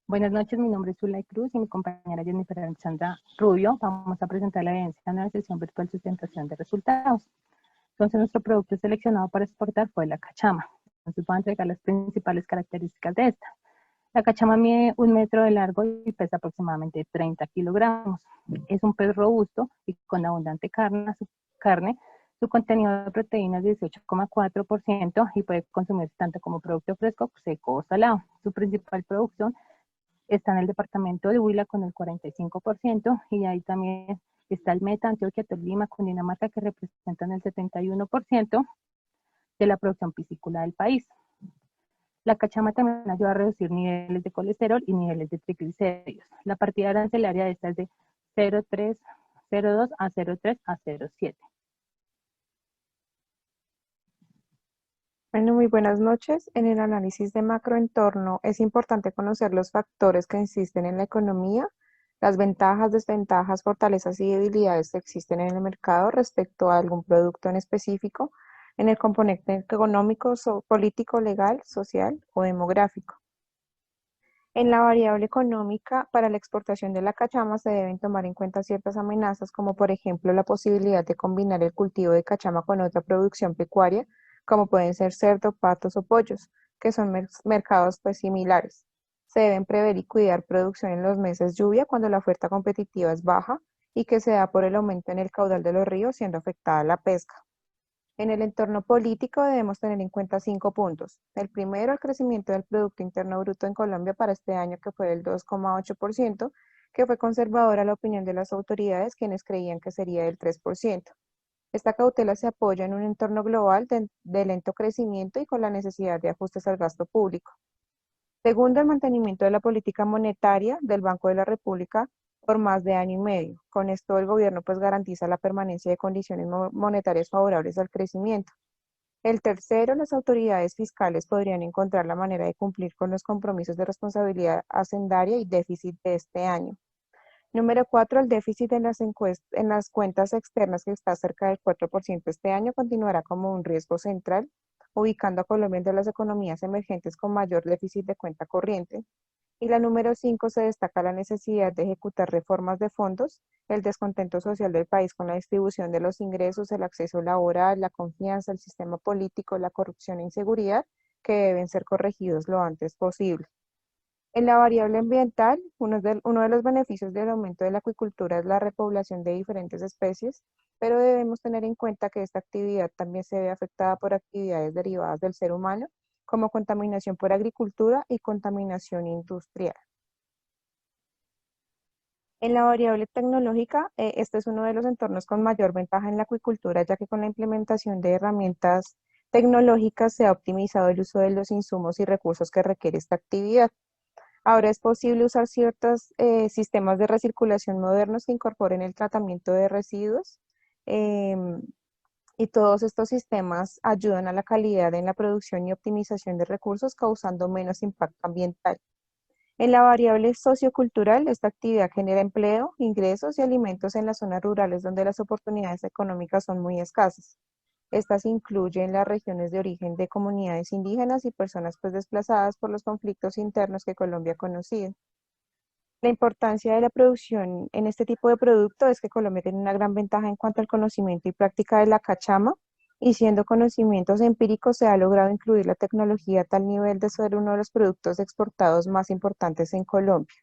Buenas noches, mi nombre es Zulay Cruz y mi compañera Jennifer Alexandra Rubio. Vamos a presentar la evidencia en la sesión virtual sustentación de resultados. Entonces, nuestro producto seleccionado para exportar fue la cachama. Entonces, voy a entregar las principales características de esta. La cachama mide 1 metro de largo y pesa aproximadamente 30 kilogramos. Es un pez robusto y con abundante carne. Su contenido de proteínas es 18,4% y puede consumirse tanto como producto fresco, seco o salado. Su principal producción está en el departamento de Huila con el 45% y ahí también está el Meta, Antioquia, Tolima, Cundinamarca que representan el 71% de la producción piscícola del país. La cachama también ayuda a reducir niveles de colesterol y niveles de triglicéridos. La partida arancelaria de esta es de 0,302 a 0,3 a 0,7. Bueno, muy buenas noches. En el análisis de macroentorno es importante conocer los factores que existen en la economía, las ventajas, desventajas, fortalezas y debilidades que existen en el mercado respecto a algún producto en específico, en el componente económico, político, legal, social o demográfico. En la variable económica, para la exportación de la cachama se deben tomar en cuenta ciertas amenazas, como por ejemplo la posibilidad de combinar el cultivo de cachama con otra producción pecuaria, como pueden ser cerdo, patos o pollos, que son mercados pues similares. Se deben prever y cuidar producción en los meses lluvia cuando la oferta competitiva es baja y que se da por el aumento en el caudal de los ríos, siendo afectada la pesca. En el entorno político debemos tener en cuenta 5 puntos. El primero, el crecimiento del Producto Interno Bruto en Colombia para este año, que fue del 2,8%, que fue conservadora a la opinión de las autoridades, quienes creían que sería del 3%. Esta cautela se apoya en un entorno global de lento crecimiento y con la necesidad de ajustes al gasto público. Segundo, el mantenimiento de la política monetaria del Banco de la República por más de año y medio. Con esto el gobierno pues garantiza la permanencia de condiciones monetarias favorables al crecimiento. El tercero, las autoridades fiscales podrían encontrar la manera de cumplir con los compromisos de responsabilidad hacendaria y déficit de este año. Número 4, el déficit en las cuentas externas, que está cerca del 4% este año, continuará como un riesgo central, ubicando a Colombia entre las economías emergentes con mayor déficit de cuenta corriente. Y la número 5, se destaca la necesidad de ejecutar reformas de fondos, el descontento social del país con la distribución de los ingresos, el acceso laboral, la confianza, el sistema político, la corrupción e inseguridad, que deben ser corregidos lo antes posible. En la variable ambiental, uno de los beneficios del aumento de la acuicultura es la repoblación de diferentes especies, pero debemos tener en cuenta que esta actividad también se ve afectada por actividades derivadas del ser humano, como contaminación por agricultura y contaminación industrial. En la variable tecnológica, este es uno de los entornos con mayor ventaja en la acuicultura, ya que con la implementación de herramientas tecnológicas se ha optimizado el uso de los insumos y recursos que requiere esta actividad. Ahora es posible usar ciertos sistemas de recirculación modernos que incorporen el tratamiento de residuos, em, y todos estos sistemas ayudan a la calidad en la producción y optimización de recursos, causando menos impacto ambiental. En la variable sociocultural, esta actividad genera empleo, ingresos y alimentos en las zonas rurales donde las oportunidades económicas son muy escasas. Estas incluyen las regiones de origen de comunidades indígenas y personas pues desplazadas por los conflictos internos que Colombia ha conocido. La importancia de la producción en este tipo de producto es que Colombia tiene una gran ventaja en cuanto al conocimiento y práctica de la cachama, y siendo conocimientos empíricos se ha logrado incluir la tecnología a tal nivel de ser uno de los productos exportados más importantes en Colombia.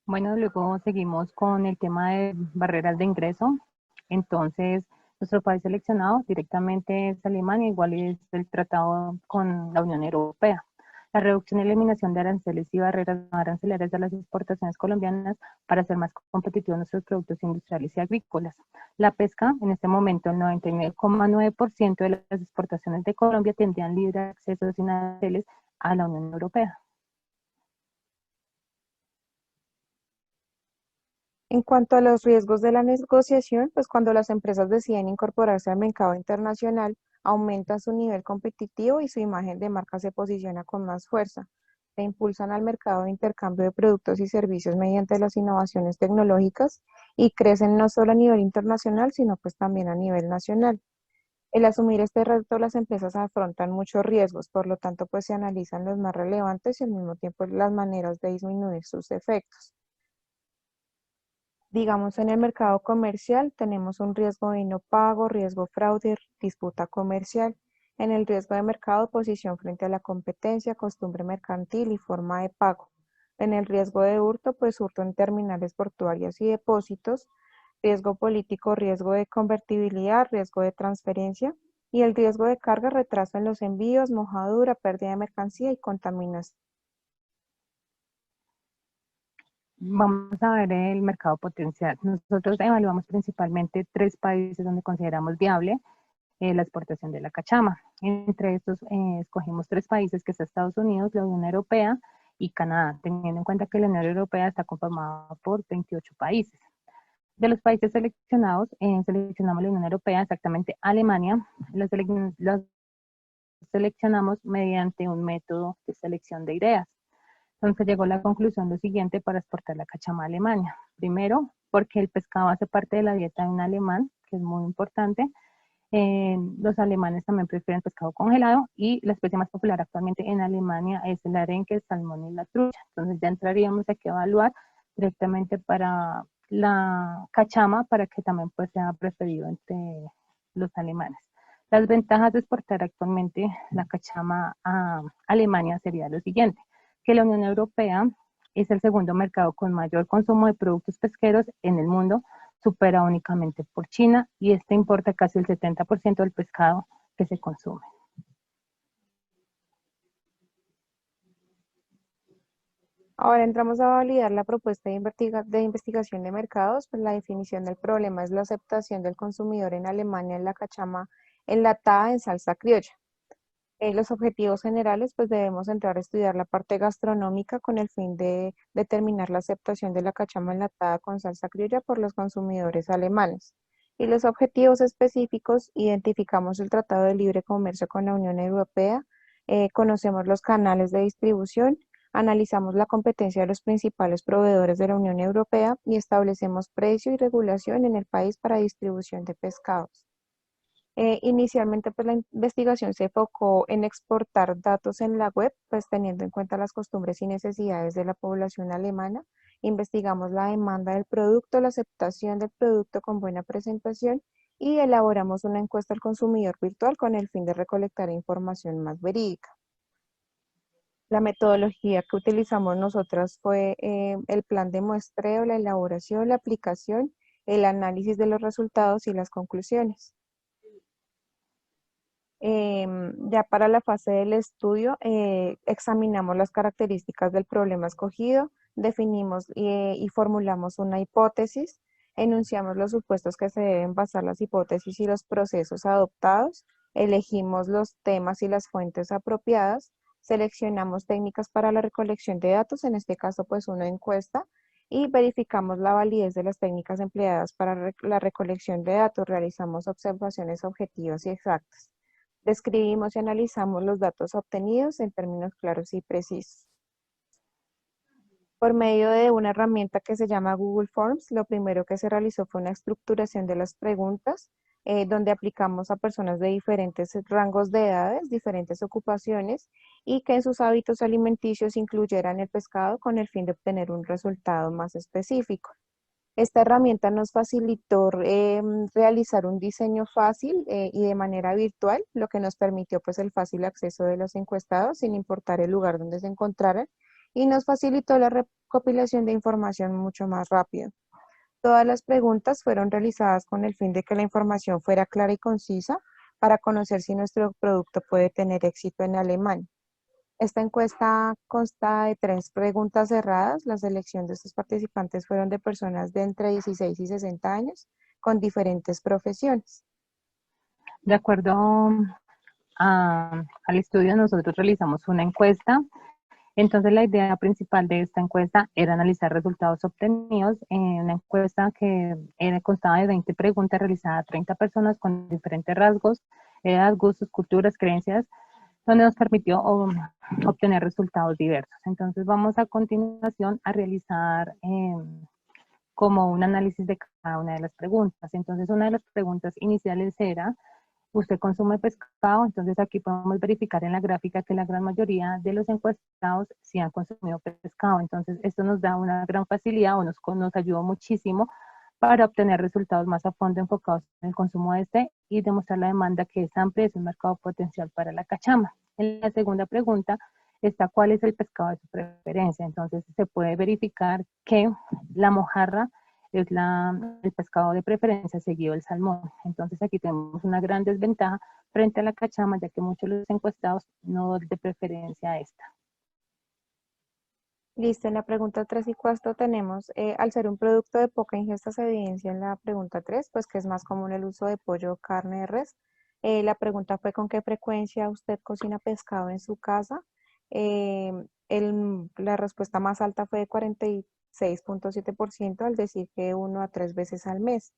Bueno, luego seguimos con el tema de barreras de ingreso. Entonces, nuestro país seleccionado directamente es Alemania, igual es el tratado con la Unión Europea. La reducción y eliminación de aranceles y barreras no arancelarias a las exportaciones colombianas para hacer más competitivos nuestros productos industriales y agrícolas. La pesca, en este momento, el 99,9% de las exportaciones de Colombia tendrían libre acceso sin aranceles a la Unión Europea. En cuanto a los riesgos de la negociación, pues cuando las empresas deciden incorporarse al mercado internacional, aumentan su nivel competitivo y su imagen de marca se posiciona con más fuerza. Se impulsan al mercado de intercambio de productos y servicios mediante las innovaciones tecnológicas y crecen no solo a nivel internacional, sino pues también a nivel nacional. El asumir este reto, las empresas afrontan muchos riesgos, por lo tanto, pues se analizan los más relevantes y al mismo tiempo las maneras de disminuir sus efectos. Digamos, en el mercado comercial tenemos un riesgo de no pago, riesgo fraude, disputa comercial. En el riesgo de mercado, posición frente a la competencia, costumbre mercantil y forma de pago. En el riesgo de hurto, pues hurto en terminales portuarias y depósitos. Riesgo político, riesgo de convertibilidad, riesgo de transferencia. Y el riesgo de carga, retraso en los envíos, mojadura, pérdida de mercancía y contaminación. Vamos a ver el mercado potencial. Nosotros evaluamos principalmente 3 países donde consideramos viable la exportación de la cachama. Entre estos escogimos 3 países, que es Estados Unidos, la Unión Europea y Canadá, teniendo en cuenta que la Unión Europea está conformada por 28 países. De los países seleccionados, seleccionamos la Unión Europea, exactamente Alemania. Los seleccionamos mediante un método de selección de ideas. Entonces llegó a la conclusión lo siguiente para exportar la cachama a Alemania. Primero, porque el pescado hace parte de la dieta de un alemán, que es muy importante. Los alemanes también prefieren pescado congelado y la especie más popular actualmente en Alemania es el arenque, el salmón y la trucha. Entonces ya entraríamos aquí a evaluar directamente para la cachama para que también pues sea preferido entre los alemanes. Las ventajas de exportar actualmente la cachama a Alemania sería lo siguiente, que la Unión Europea es el segundo mercado con mayor consumo de productos pesqueros en el mundo, supera únicamente por China y este importa casi el 70% del pescado que se consume. Ahora entramos a validar la propuesta de investigación de mercados, pues la definición del problema es la aceptación del consumidor en Alemania en la cachama enlatada en salsa criolla. Los objetivos generales, pues debemos entrar a estudiar la parte gastronómica con el fin de determinar la aceptación de la cachama enlatada con salsa criolla por los consumidores alemanes. Y los objetivos específicos, identificamos el Tratado de Libre Comercio con la Unión Europea, conocemos los canales de distribución, analizamos la competencia de los principales proveedores de la Unión Europea y establecemos precio y regulación en el país para distribución de pescados. Inicialmente, pues la investigación se enfocó en exportar datos en la web, pues teniendo en cuenta las costumbres y necesidades de la población alemana. Investigamos la demanda del producto, la aceptación del producto con buena presentación y elaboramos una encuesta al consumidor virtual con el fin de recolectar información más verídica. La metodología que utilizamos nosotras fue el plan de muestreo, la elaboración, la aplicación, el análisis de los resultados y las conclusiones. Ya para la fase del estudio, examinamos las características del problema escogido, definimos y formulamos una hipótesis, enunciamos los supuestos que se deben basar las hipótesis y los procesos adoptados, elegimos los temas y las fuentes apropiadas, seleccionamos técnicas para la recolección de datos, en este caso pues una encuesta, y verificamos la validez de las técnicas empleadas para la recolección de datos, realizamos observaciones objetivas y exactas. Describimos y analizamos los datos obtenidos en términos claros y precisos. Por medio de una herramienta que se llama Google Forms, lo primero que se realizó fue una estructuración de las preguntas, donde aplicamos a personas de diferentes rangos de edades, diferentes ocupaciones, y que en sus hábitos alimenticios incluyeran el pescado con el fin de obtener un resultado más específico. Esta herramienta nos facilitó realizar un diseño fácil y de manera virtual, lo que nos permitió pues el fácil acceso de los encuestados sin importar el lugar donde se encontraran y nos facilitó la recopilación de información mucho más rápido. Todas las preguntas fueron realizadas con el fin de que la información fuera clara y concisa para conocer si nuestro producto puede tener éxito en Alemania. Esta encuesta consta de 3 preguntas cerradas. La selección de estos participantes fueron de personas de entre 16 y 60 años con diferentes profesiones. De acuerdo al estudio, nosotros realizamos una encuesta. Entonces la idea principal de esta encuesta era analizar resultados obtenidos en una encuesta que constaba de 20 preguntas realizadas a 30 personas con diferentes rasgos, edad, gustos, culturas, creencias, donde nos permitió obtener resultados diversos. Entonces vamos a continuación a realizar como un análisis de cada una de las preguntas. Entonces una de las preguntas iniciales era usted consume pescado, entonces aquí podemos verificar en la gráfica que la gran mayoría de los encuestados sí han consumido pescado. Entonces esto nos da una gran facilidad o nos ayudó muchísimo para obtener resultados más a fondo enfocados en el consumo de este y demostrar la demanda que es amplia y es un mercado potencial para la cachama. En la segunda pregunta está cuál es el pescado de su preferencia. Entonces se puede verificar que la mojarra es el pescado de preferencia seguido del salmón. Entonces aquí tenemos una gran desventaja frente a la cachama, ya que muchos de los encuestados no dan de preferencia a esta. Listo, en la pregunta 3 y 4 tenemos, al ser un producto de poca ingesta se evidencia en la pregunta 3, pues que es más común el uso de pollo o carne de res. La pregunta fue con qué frecuencia usted cocina pescado en su casa. Eh, la respuesta más alta fue de 46,7% al decir que 1 a 3 veces al mes.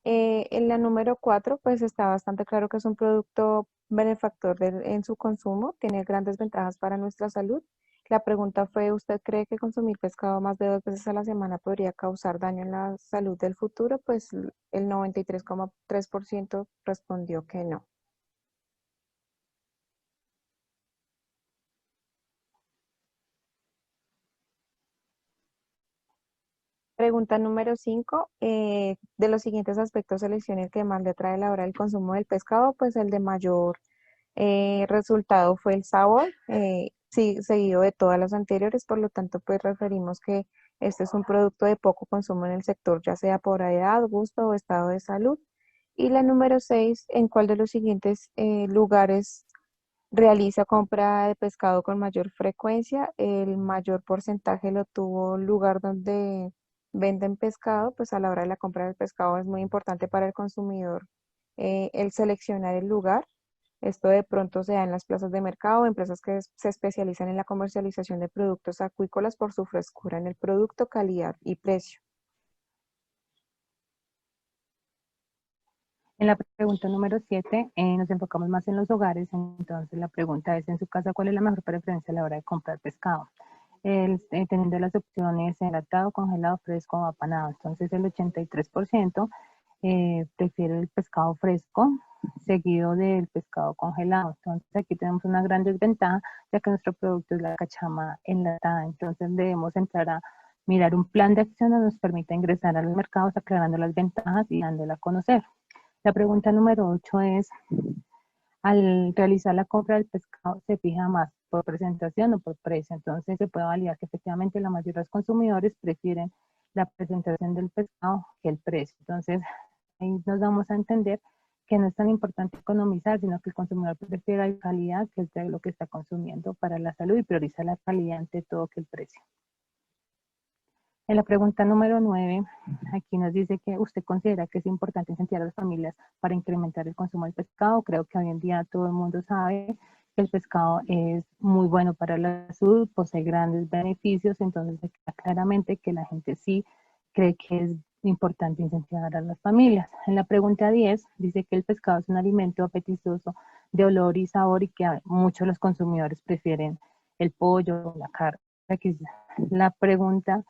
En la número 4, pues está bastante claro que es un producto benefactor en su consumo, tiene grandes ventajas para nuestra salud. La pregunta fue, ¿usted cree que consumir pescado más de 2 veces a la semana podría causar daño en la salud del futuro? Pues el 93,3% respondió que no. Pregunta número 5. De los siguientes aspectos seleccione el que más le atrae a la hora del consumo del pescado, pues el de mayor resultado fue el sabor, sí, seguido de todas las anteriores, por lo tanto, pues referimos que este es un producto de poco consumo en el sector, ya sea por edad, gusto o estado de salud. Y la número 6, ¿en cuál de los siguientes lugares realiza compra de pescado con mayor frecuencia? El mayor porcentaje lo tuvo el lugar donde venden pescado, pues a la hora de la compra del pescado es muy importante para el consumidor el seleccionar el lugar. Esto de pronto se da en las plazas de mercado, empresas que se especializan en la comercialización de productos acuícolas por su frescura en el producto, calidad y precio. En la pregunta número 7 nos enfocamos más en los hogares, entonces la pregunta es en su casa cuál es la mejor preferencia a la hora de comprar pescado. Teniendo las opciones enlatado, congelado, fresco o apanado. Entonces el 83% prefiere el pescado fresco seguido del pescado congelado. Entonces aquí tenemos una gran desventaja ya que nuestro producto es la cachama enlatada. Entonces debemos entrar a mirar un plan de acción que nos permita ingresar a los mercados aclarando las ventajas y dándola a conocer. La pregunta número 8 es, al realizar la compra del pescado, ¿se fija más por presentación o por precio? Entonces se puede validar que efectivamente la mayoría de los consumidores prefieren la presentación del pescado que el precio. Entonces ahí nos damos a entender que no es tan importante economizar, sino que el consumidor prefiere la calidad, que es de lo que está consumiendo para la salud y prioriza la calidad ante todo que el precio. En la pregunta número 9, aquí nos dice que usted considera que es importante incentivar a las familias para incrementar el consumo del pescado. Creo que hoy en día todo el mundo sabe que el pescado es muy bueno para la salud, posee grandes beneficios, entonces claramente que la gente sí cree que es importante incentivar a las familias. En la pregunta 10 dice que el pescado es un alimento apetitoso de olor y sabor y que muchos de los consumidores prefieren el pollo, la carne. Aquí la pregunta,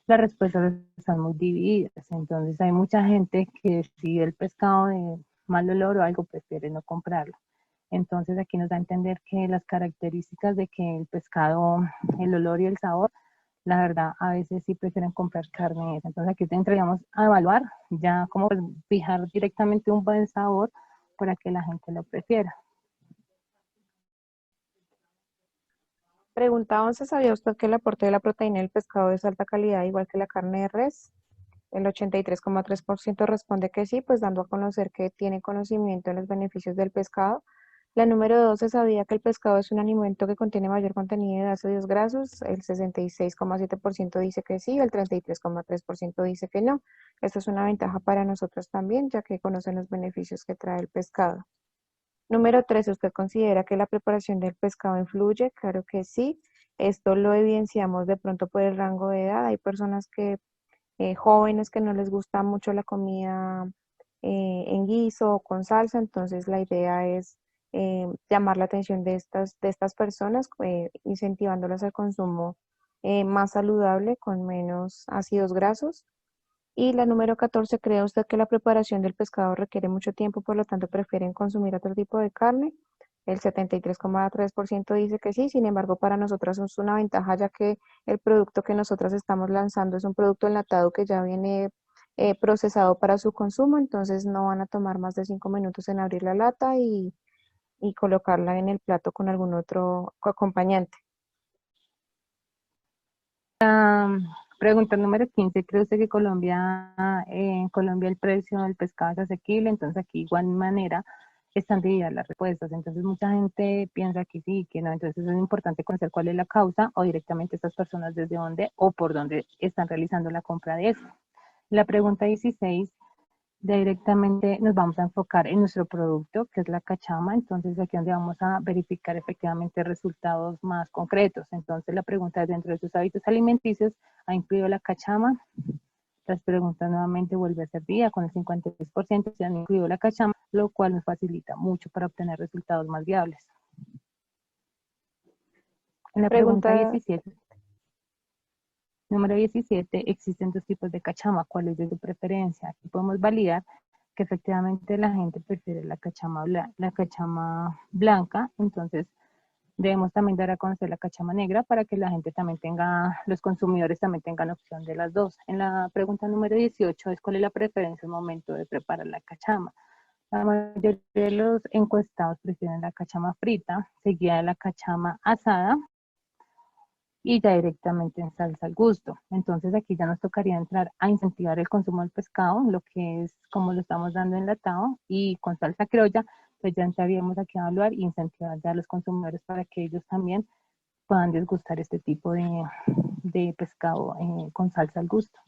las respuestas están muy divididas, entonces hay mucha gente que si el pescado de mal olor o algo prefiere no comprarlo. Entonces aquí nos da a entender que las características de que el pescado, el olor y el sabor, la verdad a veces sí prefieren comprar carne. Entonces aquí entraríamos a evaluar ya cómo fijar directamente un buen sabor para que la gente lo prefiera. Pregunta 11. ¿Sabía usted que el aporte de la proteína del pescado es de alta calidad, igual que la carne de res? El 83,3% responde que sí, pues dando a conocer que tiene conocimiento de los beneficios del pescado. La número 12, ¿sabía que el pescado es un alimento que contiene mayor contenido de ácidos grasos? El 66,7% dice que sí, el 33,3% dice que no. Esto es una ventaja para nosotros también, ya que conocen los beneficios que trae el pescado. Número 13, ¿usted considera que la preparación del pescado influye? Claro que sí. Esto lo evidenciamos de pronto por el rango de edad. Hay personas jóvenes que no les gusta mucho la comida en guiso o con salsa, entonces la idea es llamar la atención de estas personas, incentivándolas al consumo más saludable con menos ácidos grasos. Y la número 14, ¿cree usted que la preparación del pescado requiere mucho tiempo, por lo tanto prefieren consumir otro tipo de carne? El 73,3% dice que sí, sin embargo, para nosotras es una ventaja ya que el producto que nosotras estamos lanzando es un producto enlatado que ya viene procesado para su consumo, entonces no van a tomar más de 5 minutos en abrir la lata y colocarla en el plato con algún otro acompañante. Pregunta número 15. ¿Cree usted que en Colombia el precio del pescado es asequible? Entonces aquí igual manera están divididas las respuestas. Entonces mucha gente piensa que sí, que no. Entonces es importante conocer cuál es la causa o directamente estas personas desde dónde o por dónde están realizando la compra de eso. La pregunta 16. Directamente nos vamos a enfocar en nuestro producto, que es la cachama. Entonces aquí es donde vamos a verificar efectivamente resultados más concretos. Entonces la pregunta es, dentro de sus hábitos alimenticios, ¿ha incluido la cachama? Las preguntas nuevamente vuelve a ser día, con el 53% se han incluido la cachama, lo cual nos facilita mucho para obtener resultados más viables. En la pregunta Pregunta 17, número 17, existen dos tipos de cachama, ¿cuál es de su preferencia? Aquí podemos validar que efectivamente la gente prefiere la cachama blanca, entonces debemos también dar a conocer la cachama negra para que la gente también tenga, los consumidores también tengan opción de las dos. En la pregunta número 18 es cuál es la preferencia al momento de preparar la cachama. La mayoría de los encuestados prefieren la cachama frita, seguida de la cachama asada, y ya directamente en salsa al gusto. Entonces aquí ya nos tocaría entrar a incentivar el consumo del pescado, lo que es como lo estamos dando enlatado, y con salsa criolla, pues ya entraríamos aquí a evaluar e incentivar ya a los consumidores para que ellos también puedan degustar este tipo de pescado con salsa al gusto.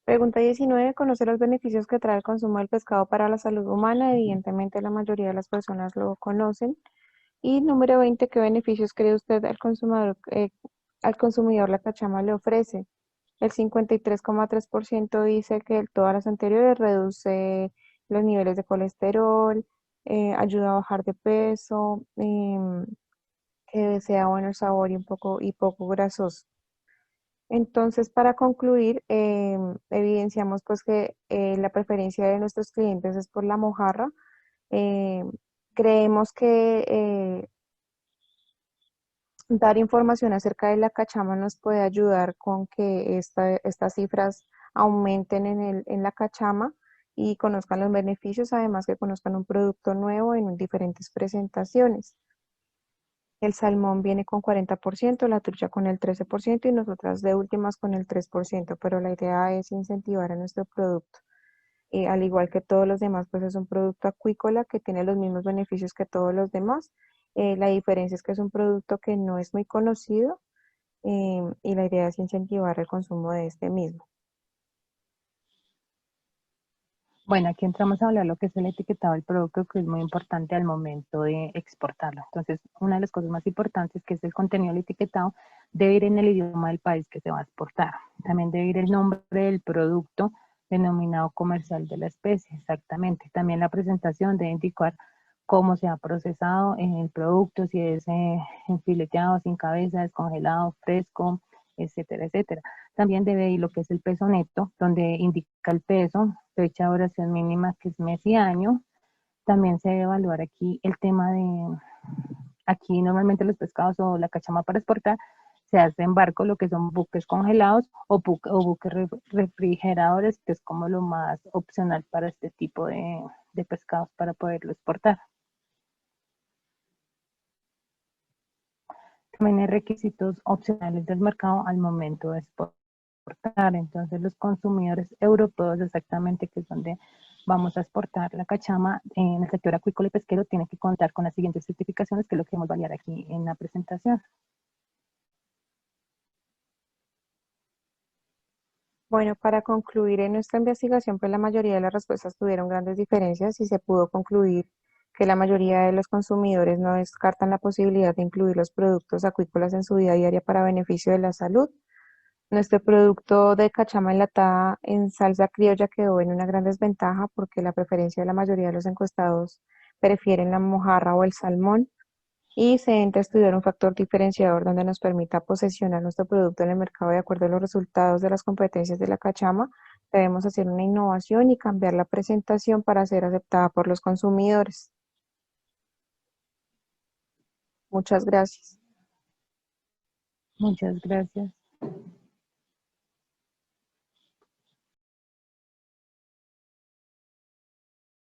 Pregunta 19. ¿Conoce los beneficios que trae el consumo del pescado para la salud humana? Evidentemente la mayoría de las personas lo conocen. Y número 20. ¿Qué beneficios cree usted al consumidor la cachama le ofrece? El 53,3% dice que todas las anteriores reduce los niveles de colesterol, ayuda a bajar de peso, que sea bueno el sabor y poco grasoso. Entonces, para concluir, evidenciamos pues que la preferencia de nuestros clientes es por la mojarra. Eh, Creemos que dar información acerca de la cachama nos puede ayudar con que estas cifras aumenten en la cachama y conozcan los beneficios, además que conozcan un producto nuevo en diferentes presentaciones. El salmón viene con 40%, la trucha con el 13% y nosotras de últimas con el 3%, pero la idea es incentivar a nuestro producto. Al igual que todos los demás, pues es un producto acuícola que tiene los mismos beneficios que todos los demás. La diferencia es que es un producto que no es muy conocido y la idea es incentivar el consumo de este mismo. Bueno, aquí entramos a hablar lo que es el etiquetado del producto, que es muy importante al momento de exportarlo. Entonces, una de las cosas más importantes, que es el contenido del etiquetado, debe ir en el idioma del país que se va a exportar. También debe ir el nombre del producto denominado comercial de la especie, exactamente. También la presentación debe indicar cómo se ha procesado el producto, si es enfileteado, sin cabeza, descongelado, fresco, etcétera, etcétera. También debe ir lo que es el peso neto, donde indica el peso, fecha de duración mínima, que es mes y año. También se debe evaluar aquí el tema aquí normalmente los pescados o la cachama para exportar se hace en barco, lo que son buques congelados o buques refrigeradores, que es como lo más opcional para este tipo de pescados para poderlo exportar. También hay requisitos opcionales del mercado al momento de exportar. Entonces, los consumidores europeos, exactamente, que es donde vamos a exportar la cachama en el sector acuícola y pesquero, tienen que contar con las siguientes certificaciones, que es lo que vamos a validar aquí en la presentación. Bueno, para concluir en nuestra investigación, pues la mayoría de las respuestas tuvieron grandes diferencias y se pudo concluir que la mayoría de los consumidores no descartan la posibilidad de incluir los productos acuícolas en su vida diaria para beneficio de la salud. Nuestro producto de cachama enlatada en salsa criolla quedó en una gran desventaja porque la preferencia de la mayoría de los encuestados prefieren la mojarra o el salmón. Y se entra a estudiar un factor diferenciador donde nos permita posesionar nuestro producto en el mercado de acuerdo a los resultados de las competencias de la cachama. Debemos hacer una innovación y cambiar la presentación para ser aceptada por los consumidores. Muchas gracias. Muchas gracias.